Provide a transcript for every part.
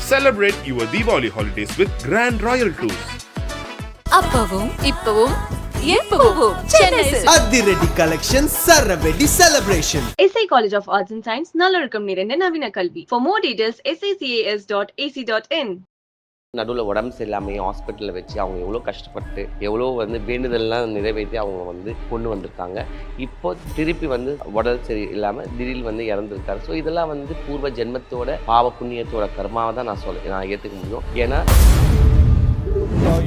Celebrate your Diwali holidays with Grand Royal Tours. அப்பவும் இப்பவும் எப்பவும் சென்னை அதிரடி கலெக்ஷன் சரவெடி celebration. SA College of Arts and Science நல்லொழுக்கம் நிறைந்த நவீன கல்வி. For more details sacas.ac.in. நடுவில் உடம்பு சரியில்லாமல் ஹாஸ்பிட்டலில் வச்சு அவங்க எவ்வளோ கஷ்டப்பட்டு எவ்வளோ நிறைவேற்றி அவங்க கொண்டு வந்திருக்காங்க. இப்போ திருப்பி உடல் சரி இல்லாமல் திடீர்னு இறந்துருக்காரு. ஸோ இதெல்லாம் பூர்வ ஜென்மத்தோட பாவ புண்ணியத்தோட கர்மாவை தான் நான் ஏற்றுக்க முடியும். ஏன்னா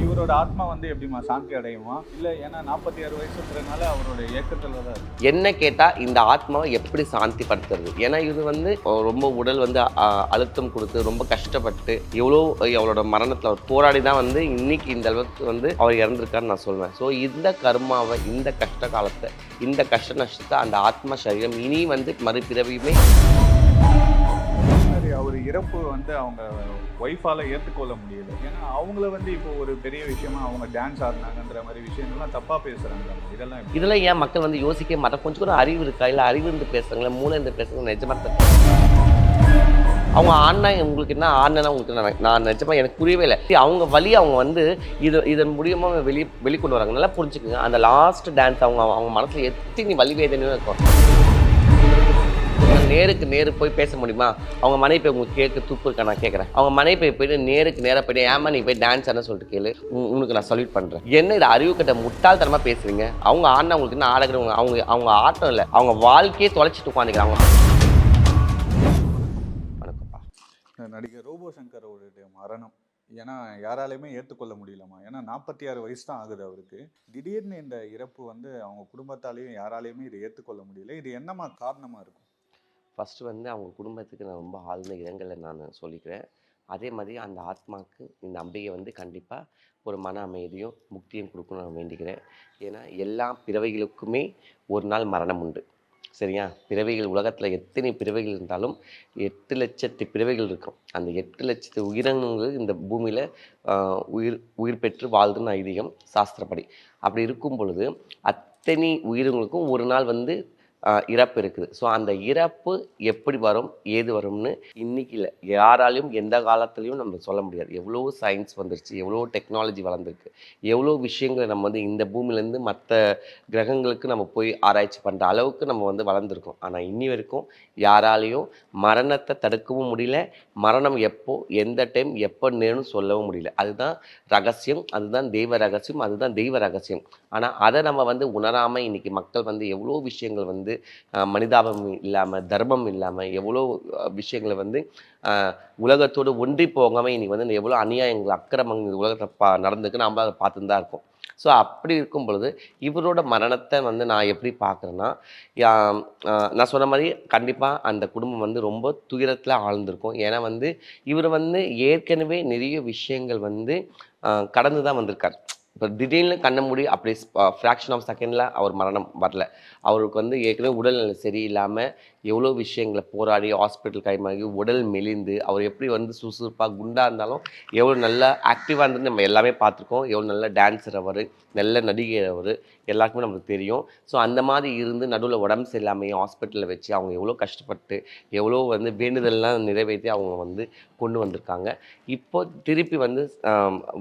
இவரோட ஆத்மா எப்படிமா சாந்தி அடையுமா இல்லை ஏன்னா 46 வயசுன்றதுனால அவரோட இயக்கத்தில் தான் இருக்கு. என்ன கேட்டால் இந்த ஆத்மாவை எப்படி சாந்தி படுத்துறது? ஏன்னா இது ரொம்ப உடல் அழுத்தம் கொடுத்து ரொம்ப கஷ்டப்பட்டு அவளோட மரணத்தில் அவர் போராடி தான் இன்னைக்கு இந்த அளவுக்கு அவர் இறந்துருக்காருன்னு நான் சொல்வேன். ஸோ இந்த கர்மாவை, இந்த கஷ்ட காலத்தை, இந்த கஷ்ட நஷ்டத்தை அந்த ஆத்மா சரீரம் இனி மறுபிறவியுமே அவர் இறப்பு அவங்க ஒய்ஃபால ஏற்றுக்கொள்ள முடியல. ஏன்னா அவங்கள இப்போ ஒரு பெரிய விஷயமா அவங்க டான்ஸ் ஆடினாங்கன்ற மாதிரி விஷயங்கள்லாம் தப்பா பேசுறாங்க. இதெல்லாம் ஏன் மக்கள் யோசிக்க மாட்டாங்க? கொஞ்சம் கூட அறிவு இருக்கா? இல்லை அறிவு இருந்து பேசுறாங்களா, மூளை இருந்து பேசுறாங்க? நிஜமா அவங்க ஆடினா உங்களுக்கு என்ன, ஆடினா உங்களுக்கு நான் நிஜமா எனக்கு புரியவே இல்லை. அவங்க வழி அவங்க இதன் மூலியமாக வெளிக்கொண்டு வராங்க. நல்லா புரிஞ்சுக்குங்க. அந்த லாஸ்ட் டான்ஸ் அவங்க மனசுல எத்தனை வலி வேதனையும் இருக்கும். நேருக்கு நேரு போய் பேச முடியுமா? அவங்க மனைவி போய் உங்களுக்கு கேட்க துப்பு இருக்கா? நான் கேட்குறேன். அவங்க மனைவி போயிட்டு நேருக்கு நேராக போயிட்டு ஏமா நீ போய் டான்ஸ் ஆன சொல்லிட்டு கேளு, உனக்கு நான் சல்யூட் பண்ணுறேன். என்ன இது அறிவு கட்ட முட்டாள்தனமாக பேசுறீங்க? அவங்க ஆடினா உங்களுக்கு என்ன ஆடுகிறவங்க? அவங்க ஆட்டம் இல்லை, அவங்க வாழ்க்கையே தொலைச்சிட்டு உட்காந்துக்கிறாங்க. வணக்கம்ப்பா. நடிகர் ரோபோ சங்கர் அவருடைய மரணம் ஏன்னா யாராலையுமே ஏற்றுக்கொள்ள முடியலமா. ஏன்னா 46 வயசு தான் ஆகுது அவருக்கு. திடீர்னு இந்த இறப்பு அவங்க குடும்பத்தாலேயும் யாராலையுமே இதை ஏற்றுக்கொள்ள முடியல. இது என்னமா காரணமாக இருக்கும்? ஃபஸ்ட்டு அவங்க குடும்பத்துக்கு நான் ரொம்ப ஆழ்ந்த இடங்களை நான் சொல்லிக்கிறேன். அதே மாதிரி அந்த ஆத்மாவுக்கு இந்த அம்பிகை கண்டிப்பாக ஒரு மன அமைதியும் முக்தியும் கொடுக்கணும்னு நான் வேண்டிக்கிறேன். ஏன்னா எல்லா பிறவைகளுக்குமே ஒரு நாள் மரணம் உண்டு, சரியா? பிறவைகள் உலகத்தில் எத்தனை பிறவைகள் இருந்தாலும் 8 லட்சத்து பிறவைகள் இருக்கும். அந்த 8 லட்சத்து உயிரினங்கள் இந்த பூமியில் உயிர் பெற்று வாழ்துன்னு ஐதீகம் சாஸ்திரப்படி. அப்படி இருக்கும் பொழுது அத்தனை உயிரினங்களுக்கும் ஒரு நாள் இறப்பு இருக்குது. ஸோ அந்த இறப்பு எப்படி வரும், ஏது வரும்னு இன்றைக்கி இல்லை, யாராலையும் எந்த காலத்துலேயும் நம்ம சொல்ல முடியாது. எவ்வளோ சயின்ஸ் வந்துருச்சு, எவ்வளோ டெக்னாலஜி வளர்ந்துருக்கு, எவ்வளோ விஷயங்களை நம்ம இந்த பூமியிலேருந்து மற்ற கிரகங்களுக்கு நம்ம போய் ஆராய்ச்சி பண்ணுற அளவுக்கு நம்ம வளர்ந்துருக்கோம். ஆனால் இன்னி வரைக்கும் யாராலையும் மரணத்தை தடுக்கவும் முடியல. மரணம் எப்போ, எந்த டைம், எப்போ நேரும்னு சொல்லவும் முடியல. அதுதான் ரகசியம், அதுதான் தெய்வ ரகசியம், அதுதான் தெய்வ ரகசியம். ஆனால் அதை நம்ம உணராமல் இன்றைக்கி மக்கள் எவ்வளோ விஷயங்கள் மனிதாபம் இல்லாமல், தர்மம் இல்லாமல், எவ்வளோ விஷயங்களை உலகத்தோடு ஒன்றி போகாமல் இன்றைக்கி எவ்வளோ அநியாயங்கள், அக்கிரமங்கள் உலகத்தை நடந்துக்கு நம்ம அதை பார்த்துன்னு தான் இருக்கோம். ஸோ அப்படி இருக்கும் பொழுது இவரோட மரணத்தை நான் எப்படி பார்க்குறேன்னா, நான் சொன்ன மாதிரி கண்டிப்பாக அந்த குடும்பம் ரொம்ப துயரத்தில் ஆழ்ந்திருக்கும். ஏன்னா இவர் ஏற்கனவே நிறைய விஷயங்கள் கடந்து தான் வந்திருக்கார். இப்போ திடீர்னு கண்ண மூடி அப்படி ஃப்ராக்ஷன் ஆஃப் செகண்டில் அவர் மரணம் வரல. அவருக்கு ஏற்கனவே உடல்நிலை சரியில்லாமல் எவ்வளோ விஷயங்களை போராடி ஹாஸ்பிட்டல் கைமாகி உடல் மெலிந்து அவர் எப்படி சுறுசுறுப்பாக குண்டாக இருந்தாலும் எவ்வளோ நல்லா ஆக்டிவாக இருந்தது நம்ம எல்லாமே பார்த்துருக்கோம். எவ்வளோ நல்ல டான்ஸர் அவர், நல்ல நடிகர் அவர், எல்லாருக்குமே நமக்கு தெரியும். ஸோ அந்த மாதிரி இருந்து நடுவில் உடம்பு சரியில்லாமல் ஹாஸ்பிட்டலில் வச்சு அவங்க எவ்வளோ கஷ்டப்பட்டு எவ்வளோ வேண்டுதல்லாம் நிறைவேற்றி அவங்க கொண்டு வந்திருக்காங்க. இப்போ திருப்பி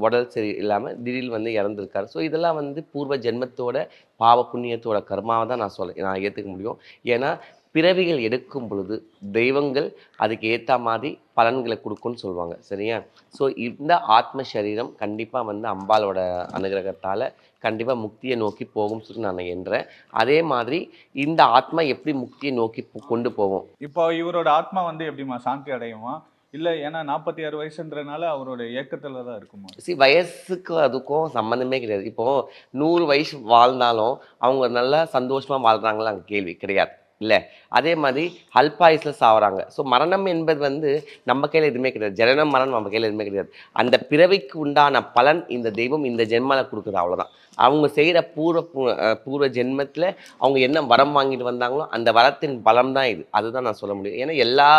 உடல் சரி இல்லாமல் திடீர்னு இறந்துருக்காரு. ஸோ இதெல்லாம் பூர்வ ஜென்மத்தோட பாவ புண்ணியத்தோட கர்மாவை தான் நான் ஏற்றுக்க முடியும். ஏன்னா பிறவிகள் எடுக்கும் பொழுது தெய்வங்கள் அதுக்கு ஏற்ற மாதிரி பலன்களை கொடுக்கும்னு சொல்லுவாங்க, சரியா? ஸோ இந்த ஆத்ம சரீரம் கண்டிப்பாக அம்பாலோட அனுகிரகத்தால் கண்டிப்பாக முக்தியை நோக்கி போகும்னு சொல்லி நான் எண்ணுறேன். அதே மாதிரி இந்த ஆத்மா எப்படி முக்தியை நோக்கி கொண்டு போவோம்? இப்போ இவரோட ஆத்மா எப்படிமா சாந்தி அடையுமா? இல்லை ஏன்னா 46 வயசுன்றனால அவரோட இயக்கத்தில் தான் இருக்குமா? வயசுக்கு அதுக்கும் சம்மந்தமே கிடையாது. இப்போது 100 வயசு வாழ்ந்தாலும் அவங்க நல்லா சந்தோஷமாக வாழ்கிறாங்களா? அங்கே கேள்வி கிடையாது, இல்லை? அதே மாதிரி அல்பாயுஸில் சாவறாங்க. ஸோ மரணம் என்பது நம்ம கையில் எதுவுமே கிடையாது. ஜனனம் மரணம் நம்ம கையில் எதுவுமே கிடையாது. அந்த பிறவிக்கு உண்டான பலன் இந்த தெய்வம் இந்த ஜென்மாவில் கொடுக்குது, அவ்வளோதான். அவங்க செய்கிற பூர்வ ஜென்மத்தில் அவங்க என்ன வரம் வாங்கிட்டு வந்தாங்களோ அந்த வரத்தின் பலம் தான் இது. அதுதான் நான் சொல்ல முடியும். ஏன்னா எல்லா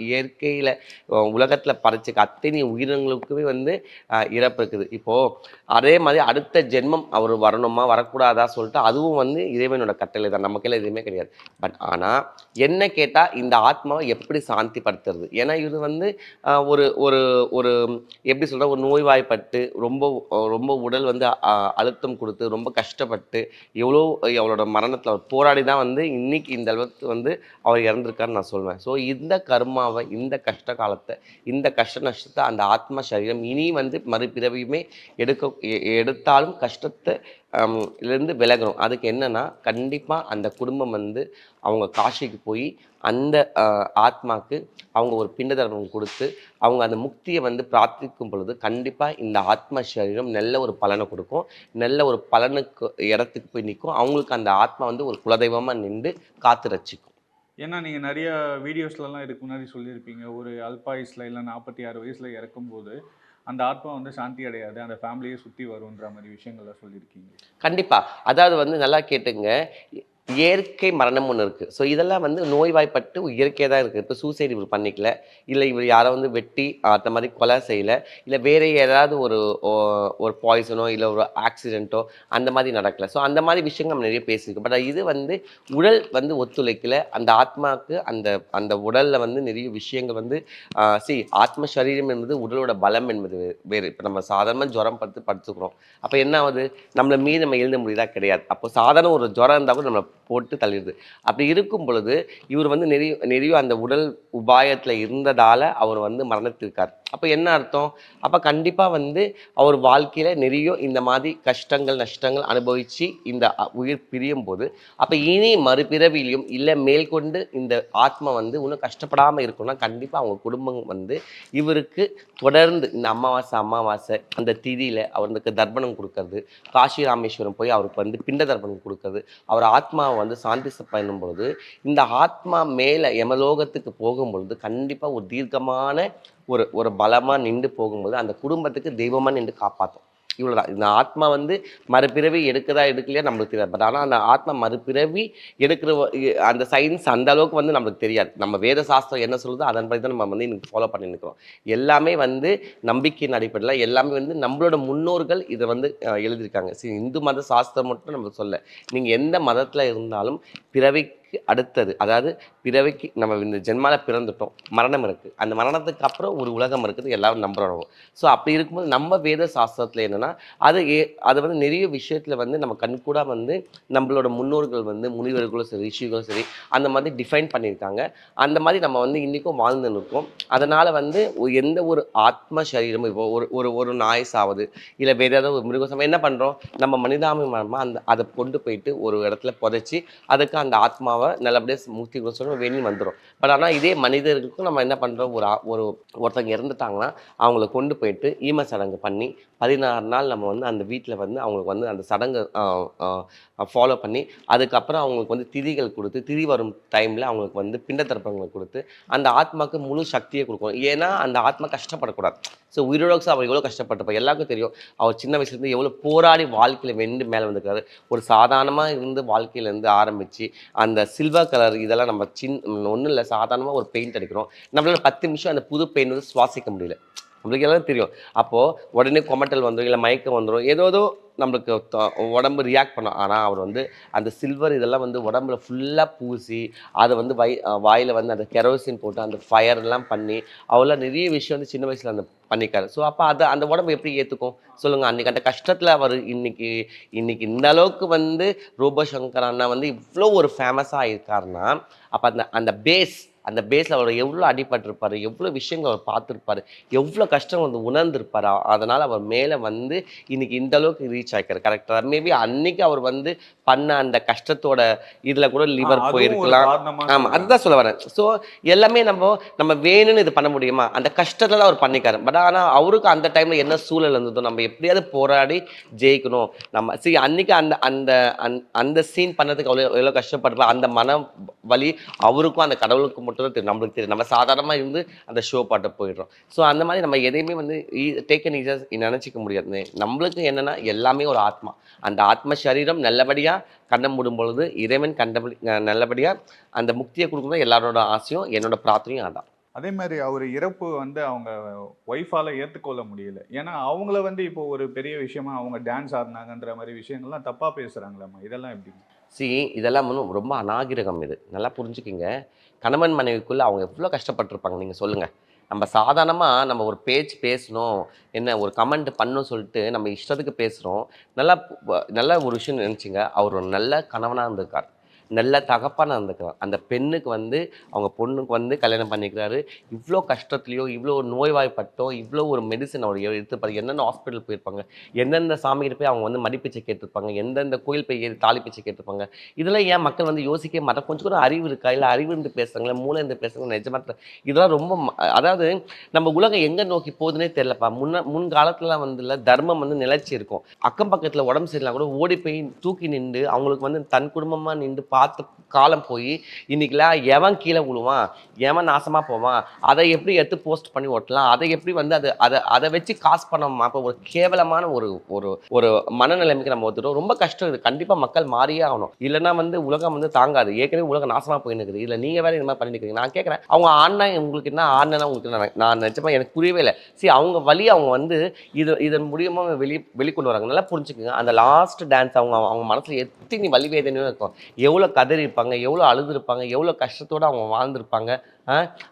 இயற்கையில் உலகத்தில் படைச்சிக்க அத்தனை உயிரினங்களுக்குமே இறப்பு இருக்குது. இப்போது அதே மாதிரி அடுத்த ஜென்மம் அவர் வரணுமா வரக்கூடாதா சொல்லிட்டு அதுவும் இறைவனோட கட்டளை தான், நம்ம கையில் எதுவுமே கிடையாது. பட் ஆனால் என்ன கேட்டால் இந்த ஆத்மாவை எப்படி சாந்திப்படுத்துறது? ஏன்னா இது வந்து ஒரு ஒரு ஒரு எப்படி சொல்கிற, ஒரு நோய்வாய்ப்பட்டு ரொம்ப உடல் வந்து அழுத்தம் கொடுத்து ரொம்ப கஷ்டப்பட்டு அவளோட மரணத்தில் அவர் போராடி தான் வந்து இன்னைக்கு இந்த அளவுக்கு வந்து அவர் இறந்துருக்காருன்னு நான் சொல்வேன். ஸோ இந்த கர்மாவை, இந்த கஷ்ட காலத்தை, இந்த கஷ்ட நஷ்டத்தை அந்த ஆத்மா சரீரம் இனி வந்து மறுபிறவியுமே எடுத்தாலும் கஷ்டத்தை இருந்து விலகணும். அதுக்கு என்னன்னா கண்டிப்பாக அந்த குடும்பம் வந்து அவங்க காசிக்கு போய் அந்த ஆத்மாக்கு அவங்க ஒரு பிண்ட தர்மம் கொடுத்து அவங்க அந்த முக்தியை வந்து பிரார்த்திக்கும் பொழுது கண்டிப்பாக இந்த ஆத்ம சரீரம் நல்ல ஒரு பலனை கொடுக்கும். நல்ல ஒரு பலனுக்கு இடத்துக்கு போய் நிற்கும். அவங்களுக்கு அந்த ஆத்மா வந்து ஒரு குலதெய்வமாக நின்று காத்து ரசிக்கும். ஏன்னா நீங்கள் நிறைய வீடியோஸ்லலாம் இதுக்கு முன்னாடி சொல்லியிருப்பீங்க, ஒரு அல்பாயுஸில் இல்லை 46 வயசில் இறக்கும்போது அந்த ஆத்மா வந்து சாந்தி அடையாது, அந்த ஃபேமிலியை சுற்றி வருன்ற மாதிரி விஷயங்கள்லாம் சொல்லியிருக்கீங்க. கண்டிப்பாக. அதாவது வந்து நல்லா கேட்டுங்க, இயற்கை மரணம் ஒன்று இருக்குது. ஸோ இதெல்லாம் வந்து நோய்வாய்ப்பட்டு இயற்கையாக தான் இருக்குது. இப்போ சூசைட் இவர் பண்ணிக்கல, இல்லை இவர் யாரை வந்து வெட்டி அந்த மாதிரி கொலை செய்யலை, இல்லை வேறு ஏதாவது ஒரு பாய்சனோ இல்லை ஒரு ஆக்சிடெண்ட்டோ அந்த மாதிரி நடக்கலை. ஸோ அந்த மாதிரி விஷயங்கள் நம்ம நிறைய பேசியிருக்கோம். பட் இது வந்து உடல் வந்து ஒத்துழைக்கலை. அந்த ஆத்மாவுக்கு அந்த உடலில் வந்து நிறைய விஷயங்கள் வந்து ஆத்ம சரீரம் என்பது உடலோட பலம் என்பது வேறு. இப்போ நம்ம சாதாரணமாக ஜுரம் படுத்துக்கிறோம். அப்போ என்ன ஆகுது, நம்மளை மீறி நம்ம எழுத முடியுதா? கிடையாது. அப்போ சாதாரண ஒரு ஜுரம் இருந்தால் கூட நம்மளை போட்டு தள்ளிடுது. அப்படி இருக்கும் பொழுது இவர் வந்து நிறைய அந்த உடல் உபாயத்தில் இருந்ததால் அவர் வந்து மரணத்திருக்கார். அப்போ என்ன அர்த்தம்? அப்போ கண்டிப்பாக வந்து அவர் வாழ்க்கையில் நிறைய இந்த மாதிரி கஷ்டங்கள் நஷ்டங்கள் அனுபவித்து இந்த உயிர் பிரியும் போது அப்போ இனி மறுபிறவிலையும் இல்லை மேற்கொண்டு இந்த ஆத்மா வந்து இன்னும் கஷ்டப்படாமல் இருக்கணும்னா கண்டிப்பாக அவங்க குடும்பம் வந்து இவருக்கு தொடர்ந்து இந்த அமாவாசை அந்த திதியில் அவருக்கு தர்ப்பணம் கொடுக்கறது, காசி ராமேஸ்வரம் போய் அவருக்கு வந்து பிண்ட தர்ப்பணம் கொடுக்கறது, அவர் ஆத்மாவை வந்து சாந்தி பண்ணும் பொழுது இந்த ஆத்மா மேலே யமலோகத்துக்கு போகும்பொழுது கண்டிப்பாக ஒரு தீர்க்கமான ஒரு பலமாக நின்று போகும்போது அந்த குடும்பத்துக்கு தெய்வமாக நின்று காப்பாற்றும். இவ்வளோதான். இந்த ஆத்மா வந்து மறுபிறவி எடுக்கலையா நம்மளுக்கு தெரியாது. பட் ஆனால் அந்த ஆத்மா மறுபிறவி எடுக்கிற அந்த சயின்ஸ் அந்த அளவுக்கு வந்து நம்மளுக்கு தெரியாது. நம்ம வேத சாஸ்திரம் என்ன சொல்லுதோ அதன்படி தான் நம்ம வந்து இன்னைக்கு ஃபாலோ பண்ணி நிற்கிறோம். எல்லாமே வந்து நம்பிக்கையின் அடிப்படையில் எல்லாமே வந்து நம்மளோட முன்னோர்கள் இதை வந்து எழுதியிருக்காங்க. இந்து மத சாஸ்திரம் மட்டும் நம்ம சொல்ல, நீங்கள் எந்த மதத்தில் இருந்தாலும் பிறவிக்கு அடுத்தது, அதாவது பிறவிக்கு நம்ம இந்த ஜென்மாவில் பிறந்துட்டோம், மரணம் இருக்குது, அந்த மரணத்துக்கு அப்புறம் ஒரு உலகம் இருக்குது, எல்லாரும் நம்புறோம். ஸோ அப்படி இருக்கும்போது நம்ம வேத சாஸ்திரத்தில் என்னென்னா அது வந்து நிறைய விஷயத்தில் வந்து நம்ம கண்கூட வந்து நம்மளோட முன்னோர்கள் வந்து முனிவர்களும் சரி ரிஷிகளும் சரி அந்த மாதிரி டிஃபைன் பண்ணியிருக்காங்க. அந்த மாதிரி நம்ம வந்து இன்றைக்கும் வாழ்ந்து நிற்போம். அதனால் வந்து எந்த ஒரு ஆத்ம சரீரமும் இப்போ ஒரு நாய் சாவது இல்லை வேறு ஏதாவது ஒரு மிருகம் என்ன பண்ணுறோம், நம்ம மனிதாபிமானமாக அதை கொண்டு போயிட்டு ஒரு இடத்துல புதைச்சி அதுக்கு அந்த ஆத்மாவை நல்லபடியாக முக்தி கொடுத்து வெளியே வந்துடும். பட் ஆனால் இதே மனிதர்களுக்கும் நம்ம என்ன பண்ணுறோம், ஒருத்தங்க இறந்துட்டாங்கன்னா அவங்கள கொண்டு போயிட்டு ஈம சடங்கு பண்ணி 16 நாள் நம்ம வந்து அந்த வீட்டில் வந்து அவங்களுக்கு வந்து அந்த சடங்கு ஃபாலோ பண்ணி அதுக்கப்புறம் அவங்களுக்கு வந்து திதிகள் கொடுத்து திதி வரும் டைமில் அவங்களுக்கு வந்து பிண்ட தர்ப்பங்களை கொடுத்து அந்த ஆத்மாவுக்கு முழு சக்தியை கொடுக்கணும். ஏன்னா அந்த ஆத்மா கஷ்டப்படக்கூடாது. ஸோ உயிரோடு அவர் எவ்வளோ கஷ்டப்பட்டிருப்பார் எல்லாருக்கும் தெரியும். அவர் சின்ன வயசுலேருந்து எவ்வளோ போராடி வாழ்க்கையில் வென்று மேலே வந்துருக்காரு. ஒரு சாதாரணமாக இருந்து வாழ்க்கையிலேருந்து ஆரம்பித்து அந்த சில்வர் கலர் இதெல்லாம் நம்ம ஒன்றும் இல்லை, சாதாரணமாக ஒரு பெயிண்ட் அடிக்கிறோம். நம்மளால 10 நிமிஷம் அந்த புது பெயிண்ட் வந்து சுவாசிக்க முடியல. நம்மளுக்கு எல்லாம் தெரியும். அப்போது உடனே கொமட்டல் வந்துடும், இல்லை மயக்கம் வந்துடும், ஏதோ நம்மளுக்கு உடம்பு ரியாக்ட் பண்ணோம். ஆனால் அவர் வந்து அந்த சில்வர் இதெல்லாம் வந்து உடம்புல ஃபுல்லாக பூசி அதை வந்து வாயில் வந்து அந்த கெரோசின் போட்டு அந்த ஃபயர்லாம் பண்ணி அவெல்லாம் நிறைய விஷயம் வந்து சின்ன வயசில் அந்த பண்ணிக்காரு. ஸோ அப்போ அந்த உடம்பு எப்படி ஏற்றுக்கும் சொல்லுங்கள்? அன்றைக்கி அந்த கஷ்டத்தில் அவர் இன்னைக்கு இந்த அளவுக்கு வந்து ரோபோ சங்கர் அண்ணா வந்து இவ்வளோ ஒரு ஃபேமஸாக இருக்காருன்னா அப்போ அந்த பேஸில் அவர் எவ்வளோ அடிபட்டிருப்பார், எவ்வளோ விஷயங்கள் அவர் பார்த்துருப்பார், எவ்வளோ கஷ்டம் வந்து உணர்ந்திருப்பார். அதனால் அவர் மேலே வந்து இன்னைக்கு இந்த அளவுக்கு ரீச் ஆகிக்கார். கரெக்டாக மேபி அன்னைக்கு அவர் வந்து பண்ண அந்த கஷ்டத்தோட இதில் கூட லிவர் போயிருக்கலாம். ஆமாம், அதுதான் சொல்ல வரேன். ஸோ எல்லாமே நம்ம வேணும்னு இது பண்ண முடியுமா? அந்த கஷ்டத்தில் அவர் பண்ணிக்காரு. பட் ஆனால் அவருக்கு அந்த டைமில் என்ன சூழல் இருந்ததோ நம்ம எப்படியாவது போராடி ஜெயிக்கணும். நம்ம அன்னைக்கு அந்த சீன் பண்ணதுக்கு எவ்வளோ கஷ்டப்படுறோம். அந்த மன வலி அவருக்கும் அந்த கடவுளுக்கு மட்டும் தான் தெரியும், நம்மளுக்கு தெரியும். நம்ம சாதாரணமாக இருந்து அந்த ஷோ பாட்ட போயிடுறோம். ஸோ அந்த மாதிரி நம்ம எதையுமே வந்து டேக்கன் ஈஸியாக நினச்சிக்க முடியாது. நம்மளுக்கு என்னென்னா எல்லாமே ஒரு ஆத்மா. அந்த ஆத்ம சரீரம் நல்லபடியாக கண்ண மூடும் பொழுது இறைவன் நல்லபடியாக அந்த முக்தியை கொடுக்கணும். எல்லாரோட ஆசையும் என்னோட பிரார்த்தனையும் அதான். அதே மாதிரி அவர் இறப்பு வந்து அவங்க ஒய்ஃபால் ஏற்றுக்கொள்ள முடியல. ஏன்னா அவங்கள வந்து இப்போ ஒரு பெரிய விஷயமா அவங்க டான்ஸ் ஆடினாங்கன்ற மாதிரி விஷயங்கள்லாம் தப்பாக பேசுகிறாங்களாம்மா, இதெல்லாம் எப்படி? இதெல்லாம் வந்து ரொம்ப அநாகரிகம் இது. நல்லா புரிஞ்சுக்கிங்க. கணவன் மனைவிக்குள்ளே அவங்க எவ்வளோ கஷ்டப்பட்டுருப்பாங்க நீங்கள் சொல்லுங்கள். நம்ம சாதாரணமாக நம்ம ஒரு பேச்சு பேசணும், என்ன ஒரு கமெண்ட் பண்ணணும் சொல்லிட்டு நம்ம இஷ்டத்துக்கு பேசுகிறோம். நல்ல ஒரு விஷயம் நினச்சிங்க, அவர் ஒரு நல்ல கணவனாக இருந்திருக்கார், நல்ல தகப்பான இருந்துக்கிறார். அந்த பெண்ணுக்கு வந்து அவங்க பொண்ணுக்கு வந்து கல்யாணம் பண்ணிக்கிறாரு. இவ்வளோ கஷ்டத்துலையோ இவ்வளோ நோய்வாய்ப்பட்டோ இவ்வளோ ஒரு மெடிசன் அவர் எடுத்துப்பாரு. என்னென்ன ஹாஸ்பிட்டல் போயிருப்பாங்க, எந்தெந்த சாமிகிட்ட போய் அவங்க வந்து மடிப்பிச்சை கேட்டிருப்பாங்க, எந்தெந்த கோயில் போய் தாலி பிச்சை கேட்டிருப்பாங்க. இதெல்லாம் ஏன் மக்கள் வந்து யோசிக்க மாட்டாங்க? கொஞ்சம் கூட அறிவு இருக்கா? இல்லை அறிவு இருந்து பேசுகிறாங்களா, மூளை இருந்து பேசுகிறாங்க? நிஜமாக இதெல்லாம் ரொம்ப அதாவது நம்ம உலகம் எங்கே நோக்கி போகுதுன்னே தெரியலப்பா. முன்காலத்துலாம் வந்து இல்லை தர்மம் வந்து நிலைச்சி இருக்கும். அக்கம் பக்கத்தில் உடம்பு சரியில்லாம் கூட ஓடி போய் தூக்கி நின்று அவங்களுக்கு வந்து தன் குடும்பமாக நின்று பார்த்து காலம் போய் இன்னைக்குலாம் எவன் கீழே விழுவான், எவன் நாசமாக போவான், அதை எப்படி எடுத்து போஸ்ட் பண்ணி ஓட்டலாம், அதை எப்படி வந்து அதை வச்சு காசு பண்ணோமா. அப்போ ஒரு கேவலமான ஒரு மனநிலைமைக்கு நம்ம ஒத்துட்டோம். ரொம்ப கஷ்டம் இது. கண்டிப்பாக மக்கள் மாறியே ஆகணும். இல்லைன்னா வந்து உலகம் வந்து தாங்காது. ஏற்கனவே உலகம் நாசமாக போயின்னு இருக்குது. இல்லை நீங்கள் வேறு இந்த மாதிரி பண்ணிட்டு நான் கேட்குறேன், அவங்க ஆடினா உங்களுக்கு என்ன, ஆடினா உங்களுக்கு என்ன? நான் நினச்சப்பா எனக்கு புரியவே இல்லை. அவங்க வழி அவங்க வந்து இதன் மூலியமாக வெளிக்கொண்டு வராங்க. நல்லா புரிஞ்சுக்குங்க. அந்த லாஸ்ட் டான்ஸ் அவங்க மனசில் எத்தனை வலி வேதனையும் இருக்கும். எவ்வளோ கதறி இருப்பாங்க, எவ்வளோ அழுதுருப்பாங்க, எவ்வளோ கஷ்டத்தோடு அவங்க வாழ்ந்துருப்பாங்க.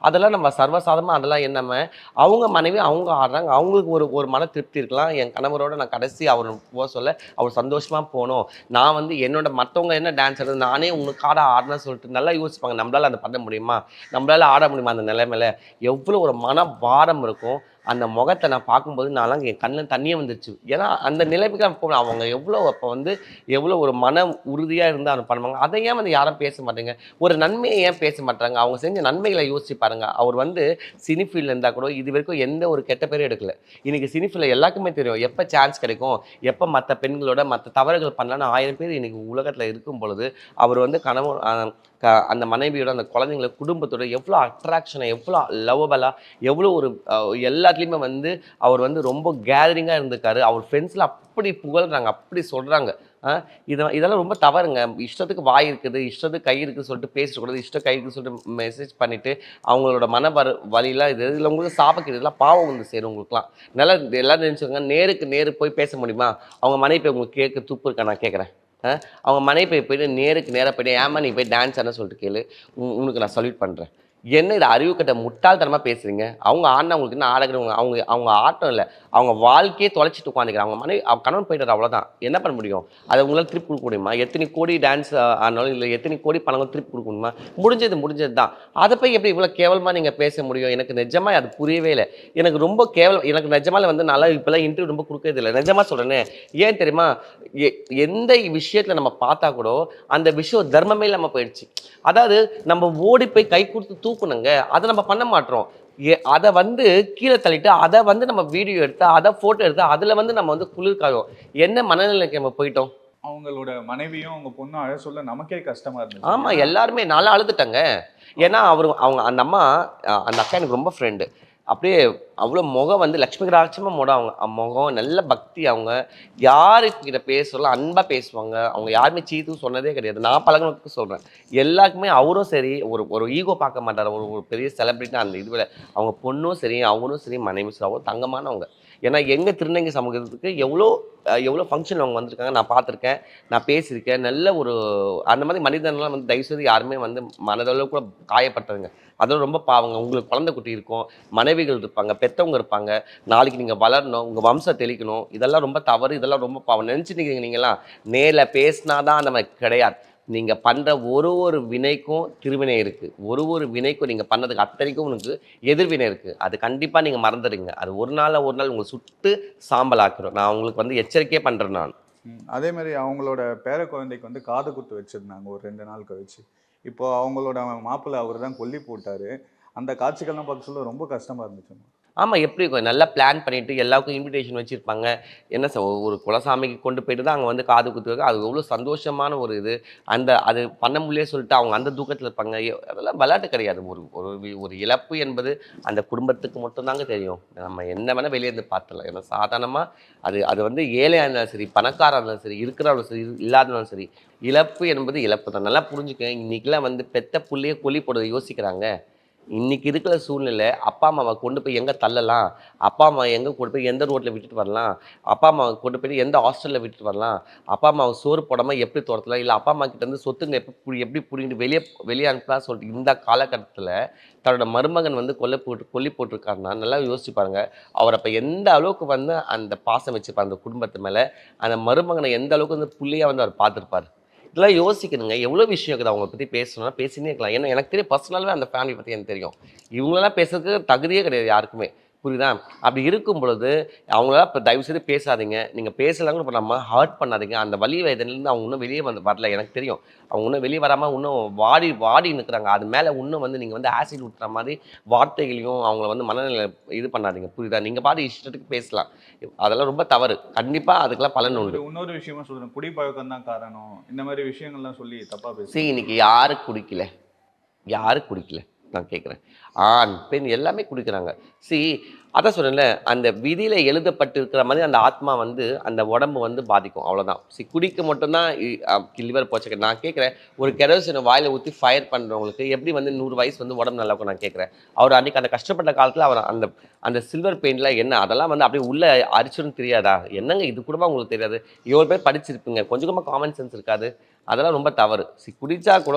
அதெல்லாம் நம்ம சர்வசாதாரணமாக அதெல்லாம் என்னம அவங்க மனைவி அவங்க ஆடுறாங்க, அவங்களுக்கு ஒரு மன திருப்தி இருக்கலாம். என் கணவரோட நான் கடைசி அவர் போக சொல்ல அவர் சந்தோஷமாக போகணும். நான் வந்து என்னோட மற்றவங்க என்ன டான்ஸ் ஆடுறது, நானே உங்களுக்கு ஆடினேன்னு சொல்லிட்டு நல்லா யோசிப்பாங்க. நம்மளால் அதை பண்ண முடியுமா, நம்மளால் ஆட முடியுமா? அந்த நிலைமையில எவ்வளோ ஒரு மன பாரம் இருக்கும். அந்த முகத்தை நான் பார்க்கும்போது நான்லாம் என் கண்ணில் தண்ணியே வந்துருச்சு. ஏன்னா அந்த நிலைமைக்கு போகணும். அவங்க எவ்வளோ அப்போ வந்து எவ்வளோ ஒரு மன உறுதியாக இருந்து அதை பண்ணுவாங்க. அதை ஏன் வந்து யாரும் பேச மாட்டேங்க? ஒரு நன்மையை ஏன் பேச மாட்டாங்க? அவங்க செஞ்ச நன்மைகளை யோசிச்சு பாருங்க. அவர் வந்து சினி ஃபீல்டில் இருந்தால் கூட இது வரைக்கும் எந்த ஒரு கெட்ட பேரும் எடுக்கல. இன்னைக்கு சினி ஃபீல்டில் எல்லாருக்குமே தெரியும் எப்போ சான்ஸ் கிடைக்கும், எப்போ மற்ற பெண்களோட மற்ற தவறுகள் பண்ணலான்னு 1000 பேர் இன்னைக்கு உலகத்தில் இருக்கும் பொழுது அவர் வந்து அந்த மனைவியோட அந்த குழந்தைங்கள குடும்பத்தோட எவ்வளோ அட்ராக்ஷனை, எவ்வளோ லவ்வபலாக, எவ்வளோ ஒரு எல்லாத்துலேயுமே வந்து அவர் வந்து ரொம்ப கேதரிங்காக இருந்திருக்காரு. அவர் ஃப்ரெண்ட்ஸில் அப்படி புகழ்றாங்க, அப்படி சொல்கிறாங்க. இதெல்லாம் ரொம்ப தவறுங்க. இஷ்டத்துக்கு வாய் இருக்குது, இஷ்டத்துக்கு கை இருக்குன்னு சொல்லிட்டு பேசக்கூடாது, இஷ்டம் கை இருக்குன்னு சொல்லிட்டு மெசேஜ் பண்ணிவிட்டு அவங்களோட வழியெலாம் இதில் உங்களுக்கு சாபக்கு இதெல்லாம் பாவம் வந்து சேரும். உங்களுக்குலாம் நல்லா எல்லோரும் நினச்சிக்கோங்க. நேருக்கு போய் பேச முடியுமா? அவங்க மனைவி உங்களுக்கு கேட்க துப்பு இருக்கா? நான் கேட்குறேன். அவங்க மனைவி போயிட்டு நேராக போய்ட்டு ஏமா நீ போய் டான்ஸ் ஆன சொல்லிட்டு கேளு, உனக்கு நான் சல்யூட் பண்ணுறேன். என்ன இது அறிவு கட்ட முட்டாள்தனமாக பேசுகிறீங்க? அவங்க ஆடினா உங்களுக்கு என்ன ஆடுகிறவங்க? அவங்க ஆட்டம் இல்லை, அவங்க வாழ்க்கையே தொலைச்சிட்டு உட்காந்துக்கிறாங்க. அவங்க மனைவி கணவன் போயிட்டார், அவ்வளோதான். என்ன பண்ண முடியும்? அதை உங்களால் திருப்பி கொடுக்க முடியுமா? எத்தனை கோடி டான்ஸ் ஆனாலும் இல்லை எத்தனை கோடி பணங்கள் திருப்பி கொடுக்க முடியுமா? முடிஞ்சது தான். அதை போய் எப்படி இவ்வளோ கேவலமாக நீங்கள் பேச முடியும்? எனக்கு நிஜமாக அது புரியவே இல்லை. எனக்கு ரொம்ப கேவலம். எனக்கு நிஜமால வந்து நல்லா இப்போல்லாம் இன்டர்வியூ ரொம்ப கொடுக்கறது இல்லை. நிஜமாக சொல்கிறேன்னு ஏன் தெரியுமா? எந்த விஷயத்தில் நம்ம பார்த்தா கூட அந்த விஷயம் தர்மமே இல்லாமல் போயிடுச்சு. அதாவது நம்ம ஓடி போய் கை கொடுத்து தூக்கணுங்க, அதை நம்ம பண்ண மாட்டோம். அதை வந்து கீழே தள்ளிட்டு அதை வந்து நம்ம வீடியோ எடுத்து அதை ஃபோட்டோ எடுத்து அதில் வந்து நம்ம வந்து குளிர்காயும். என்ன மனநிலைக்கு நம்ம போயிட்டோம்? அவங்களோட மனைவியும் அவங்க பொண்ணும் அழ சொல்ல நமக்கே கஷ்டமா இருந்துச்சு. ஆமாம், எல்லாருமே நல்லா அழுதுட்டாங்க. ஏன்னா அவங்க அந்த அம்மா அந்த அக்கா எனக்கு ரொம்ப ஃப்ரெண்டு. அப்படியே அவ்வளோ முகம் வந்து லக்ஷ்மி கடாட்சமாக அவங்க முகம் நல்ல பக்தி. அவங்க யாருக்கிட்ட பேசுகிறோம் அன்பாக பேசுவாங்க. அவங்க யாருமே சீத்தும் சொன்னதே கிடையாது. நான் பழகினதுக்கு சொல்கிறேன். எல்லாருக்குமே அவரும் சரி ஒரு ஈகோ பார்க்க மாட்டார். ஒரு பெரிய செலிப்ரிட்டி அந்த இதுவில் அவங்க பொண்ணும் சரி அவங்களும் சரி மனைவி சரி அவ்வளோ தங்கமானவங்க. ஏன்னா எங்கள் திருநங்கை சமூகத்துக்கு எவ்வளோ ஃபங்க்ஷன் அவங்க வந்திருக்காங்க, நான் பார்த்துருக்கேன், நான் பேசியிருக்கேன். நல்ல ஒரு அந்த மாதிரி மனிதன்லாம் வந்து தயவுசெய்து யாருமே வந்து மனதளவு கூட காயப்பட்டதுங்க. அதெல்லாம் ரொம்ப பாவங்க. உங்களுக்கு குழந்தை குட்டி இருக்கும், மனைவிகள் இருப்பாங்க, பெற்றவங்க இருப்பாங்க. நாளைக்கு நீங்கள் வளரணும், உங்கள் வம்சம் தெளிக்கணும். இதெல்லாம் ரொம்ப தவறு, இதெல்லாம் ரொம்ப பாவம். நினச்சிட்டு நீங்களாம் நேரில் பேசினாதான் அந்த மாதிரி கிடையாது. நீங்கள் பண்ணுற ஒரு வினைக்கும் திருவினை இருக்குது. ஒரு வினைக்கும் நீங்கள் பண்ணதுக்கு அத்தனைக்கும் உனக்கு எதிர்வினை இருக்குது. அது கண்டிப்பாக நீங்கள் மறந்துடுங்க. அது ஒரு நாள் உங்களை சுட்டு சாம்பல் ஆக்கிடும். நான் உங்களுக்கு வந்து எச்சரிக்கையே பண்ணுறேன். நான் அதே மாதிரி அவங்களோட பேர குழந்தைக்கு வந்து காது குத்து வச்சுருந்தாங்க ஒரு 2 நாள் கழிச்சு. இப்போ அவங்களோட மாப்பிள்ளை அவர் தான் கொல்லி போட்டார். அந்த காட்சிகள்லாம் பார்க்க சொல்ல ரொம்ப கஷ்டமாக இருந்துச்சு. ஆமாம், எப்படி நல்லா பிளான் பண்ணிவிட்டு எல்லாருக்கும் இன்விடேஷன் வச்சுருப்பாங்க. என்ன ஒரு குலசாமிக்கு கொண்டு போயிட்டு தான் அங்கே வந்து காது குத்துவாங்க. அது எவ்வளோ சந்தோஷமான ஒரு இது. அது பண்ண முடியலே சொல்லிட்டு அவங்க அந்த தூக்கத்தில் இருப்பாங்க. அதெல்லாம் விளையாட்டு கிடையாது. ஒரு இழப்பு என்பது அந்த குடும்பத்துக்கு மட்டும்தாங்க தெரியும். நம்ம என்ன வேணால் வெளியேருந்து பார்த்துடலாம். ஏன்னா சாதாரணமாக அது வந்து ஏழையாக இருந்தாலும் சரி, பணக்காராக இருந்தாலும் சரி, இருக்கிறவங்களும் சரி, இல்லாதவங்களும் சரி, இழப்பு என்பது இழப்பு தான். நல்லா புரிஞ்சுக்க. இன்றைக்கெலாம் வந்து பெத்த புள்ளையே கொல்லி போடுறதை யோசிக்கிறாங்க. இன்னைக்கு இருக்கிற சூழ்நிலை அப்பா அம்மாவை கொண்டு போய் எங்கே தள்ளலாம், அப்பா அம்மா எங்கே கொண்டு போய் எந்த ரோட்டில் விட்டுட்டு வரலாம், அப்பா அம்மாவை கொண்டு போய் எந்த ஹாஸ்டலில் விட்டுட்டு வரலாம், அப்பா அம்மாவை சோறு போடாமல் எப்படி துரத்தலாம், இல்லை அப்பா அம்மா கிட்ட இருந்து சொத்துங்க எப்படி பிடிங்கிட்டு வெளியே அனுப்பலாம் சொல்லிட்டு இந்த காலகட்டத்தில் தன்னோட மருமகன் வந்து கொல்லி போட்டிருக்காருன்னா நல்லா யோசிச்சு பாருங்க. அவர் அப்போ எந்த அளவுக்கு வந்து அந்த பாசம் வச்சுப்பார் அந்த குடும்பத்து மேலே, அந்த மருமகனை எந்த அளவுக்கு வந்து புள்ளியாக வந்து அவர் பார்த்துருப்பார். இதெல்லாம் யோசிக்கணுங்க. எவ்வளோ விஷயம் இருக்குது அவங்கள பற்றி பேசணும்னா பேசினே இருக்கலாம். ஏன்னா எனக்கு தெரியும், பர்சனலாகவே அந்த ஃபேமிலி பற்றி எனக்கு தெரியும். இவங்களெல்லாம் பேசுறதுக்கு தகுதியே கிடையாது யாருக்குமே, புரியுதா? அப்படி இருக்கும் பொழுது அவங்களாம் இப்போ தயவுசெய்து பேசாதீங்க. நீங்கள் பேசலாங்க இப்போ நம்ம ஹர்ட் பண்ணாதீங்க. அந்த வலி வேதனையிலேருந்து அவங்க இன்னும் வெளியே வரல. எனக்கு தெரியும் அவங்க இன்னும் வெளியே வராமல் இன்னும் வாடி நிற்கிறாங்க. அது மேலே இன்னும் வந்து நீங்கள் வந்து ஆசிட் ஊற்றுற மாதிரி வார்த்தைகளையும் அவங்கள வந்து மனநிலை இது பண்ணாதீங்க, புரியுதா? நீங்கள் பாட்டு இஷ்டத்துக்கு பேசலாம், அதெல்லாம் ரொம்ப தவறு. கண்டிப்பாக அதுக்கெல்லாம் பலன் உண்டு. இன்னொரு விஷயமா சொல்கிறேன், குடிப்பழக்கம் தான் காரணம், இந்த மாதிரி விஷயங்கள்லாம் சொல்லி தப்பாக பேசி இன்னைக்கு யாரு குடிக்கல நான் கேட்குறேன். ஆண் பெண் எல்லாமே குடிக்கிறாங்க. அதான் சொன்னேன்ல, அந்த விதியில் எழுதப்பட்டிருக்கிற மாதிரி அந்த ஆத்மா வந்து அந்த உடம்பு வந்து பாதிக்கும், அவ்வளோதான். குடிக்க மட்டும்தான் லிவர் போச்சு. நான் கேட்குறேன், ஒரு கெரோசினை வாயில் ஊற்றி ஃபயர் பண்ணுறவங்களுக்கு எப்படி வந்து 100 வயசு வந்து உடம்பு நல்லா இருக்கும்? நான் கேட்குறேன். அவர் அன்றைக்கி அந்த கஷ்டப்பட்ட காலத்தில் அவர் அந்த சில்வர் பெயிண்டில் என்ன அதெல்லாம் வந்து அப்படியே உள்ளே அரிச்சுன்னு தெரியாதா? என்னங்க இது கூட உங்களுக்கு தெரியாது? எவ்வளோ பேர் படிச்சிருப்பீங்க, கொஞ்சமாக காமன் சென்ஸ் இருக்காது? அதெல்லாம் ரொம்ப தவறு. குடிச்சா கூட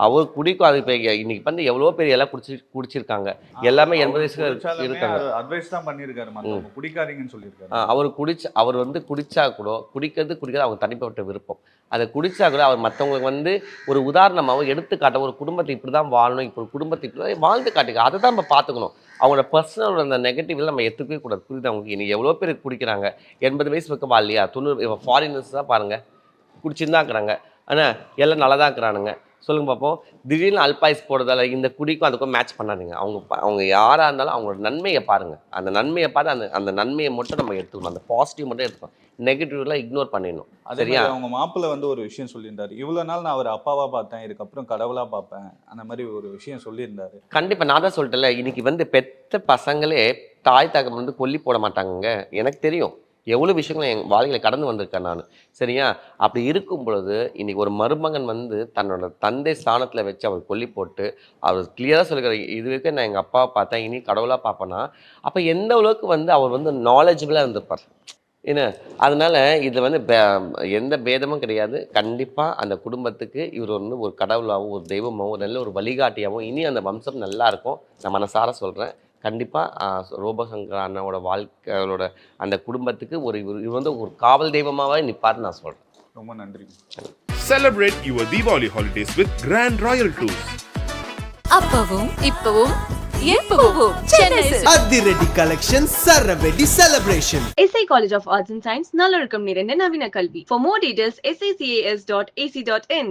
அவர் குடிக்கும். அது இப்போ இன்னைக்கு வந்து எவ்வளோ பேர் எல்லாம் குடிச்சிருக்காங்க, எல்லாமே 80 வயசுக்கு இருக்காங்க. அட்வைஸ் தான் பண்ணியிருக்காரு, மற்றவங்க குடிக்காதீங்கன்னு சொல்லியிருக்காரு. அவர் வந்து குடிச்சா கூட குடிக்கிறது அவங்க தனிப்பட்ட விருப்பம். அதை குடிச்சா கூட அவர் மற்றவங்களுக்கு வந்து ஒரு உதாரணமாகவும் எடுத்துக்காட்ட, ஒரு குடும்பத்தை இப்படி தான் வாழணும், இப்போ ஒரு குடும்பத்தை இப்படி தான் வாழ்ந்து காட்டுங்க. அதை தான் நம்ம பார்த்துக்கணும். அவங்களோட பர்சனல் அந்த நெகட்டிவ்ல நம்ம எடுத்துக்கவே கூடாது, புரியுது? அவங்களுக்கு இன்னைக்கு எவ்வளோ பேர் குடிக்கிறாங்க, 80 வயசு பக்கம் வாழலையா? 90 ஃபாரினர்ஸ் தான் பாருங்கள் குடிச்சுன்னு தான் இருக்கிறாங்க. ஆனால் எல்லாம் நல்லா தான் இருக்கிறானுங்க. சொல்லுங்க பார்ப்போம். திடீர்னு அல்பாய்ஸ் போடுறதால இந்த குடிக்கும் அதுக்கும் மேட்ச் பண்ணாதீங்க. அவங்க யாராக இருந்தாலும் அவங்களோட நன்மையை பாருங்கள். அந்த நன்மையை பார்த்து அந்த நன்மையை மட்டும் நம்ம எடுத்துக்கணும், அந்த பாசிட்டிவ் மட்டும் எடுத்துக்கணும். நெகட்டிவ்லாம் இக்னோர் பண்ணிடணும், சரியா? அவங்க மாப்பிள்ளை வந்து ஒரு விஷயம் சொல்லியிருந்தாரு, இவ்வளோ நாள் நான் அவர் அப்பாவா பார்த்தேன், இதுக்கப்புறம் கடவுளாக பார்ப்பேன், அந்த மாதிரி ஒரு விஷயம் சொல்லியிருந்தாரு. கண்டிப்பாக நான் தான் சொல்லிட்டேன்ல, இன்னைக்கு வந்து பெத்த பசங்களே தாய் தகவல் வந்து கொல்லி போட மாட்டாங்க. எனக்கு தெரியும் எவ்வளோ விஷயங்கள் என் வாழ்க்கையில் கடந்து வந்திருக்கேன் நான், சரியா? அப்படி இருக்கும் பொழுது இன்னைக்கு ஒரு மருமகன் வந்து தன்னோட தந்தை ஸ்தானத்தில் வச்சு அவர் கொல்லி போட்டு அவர் கிளியராக சொல்லிக்கிறார், இது வரைக்கும் நான் எங்கள் அப்பாவை பார்த்தேன், இனி கடவுளாக பார்ப்பேன்னா அப்போ எந்த அளவுக்கு வந்து அவர் வந்து நாலேஜபிளாக இருந்திருப்பார், என்ன? அதனால இதில் வந்து எந்த பேதமும் கிடையாது. கண்டிப்பாக அந்த குடும்பத்துக்கு இவர் வந்து ஒரு கடவுளாகவும் ஒரு தெய்வமாகவும் ஒரு நல்ல ஒரு வழிகாட்டியாகவும் இனி அந்த வம்சம் நல்லா இருக்கும். நான் மனசார சொல்கிறேன். கண்டிப்பாக ரோபோசங்கர் அண்ணாவோட வாழ்க்கையோட அந்த குடும்பத்துக்கு இவர் வந்து ஒரு காவல் தெய்வமாகவே நிற்பார்னு நான் சொல்கிறேன். ரொம்ப நன்றி. Celebrate your Diwali holidays with Grand Royal Tours. அப்பவும் இப்பவும் எப்பவும் சென்னை அதிரடி கலெக்ஷன் சரவெடி celebration. SA College of Arts and Science, நல்லொழுக்கம் நிறைந்த நவீன கல்வி. For more details, sacas.ac.in.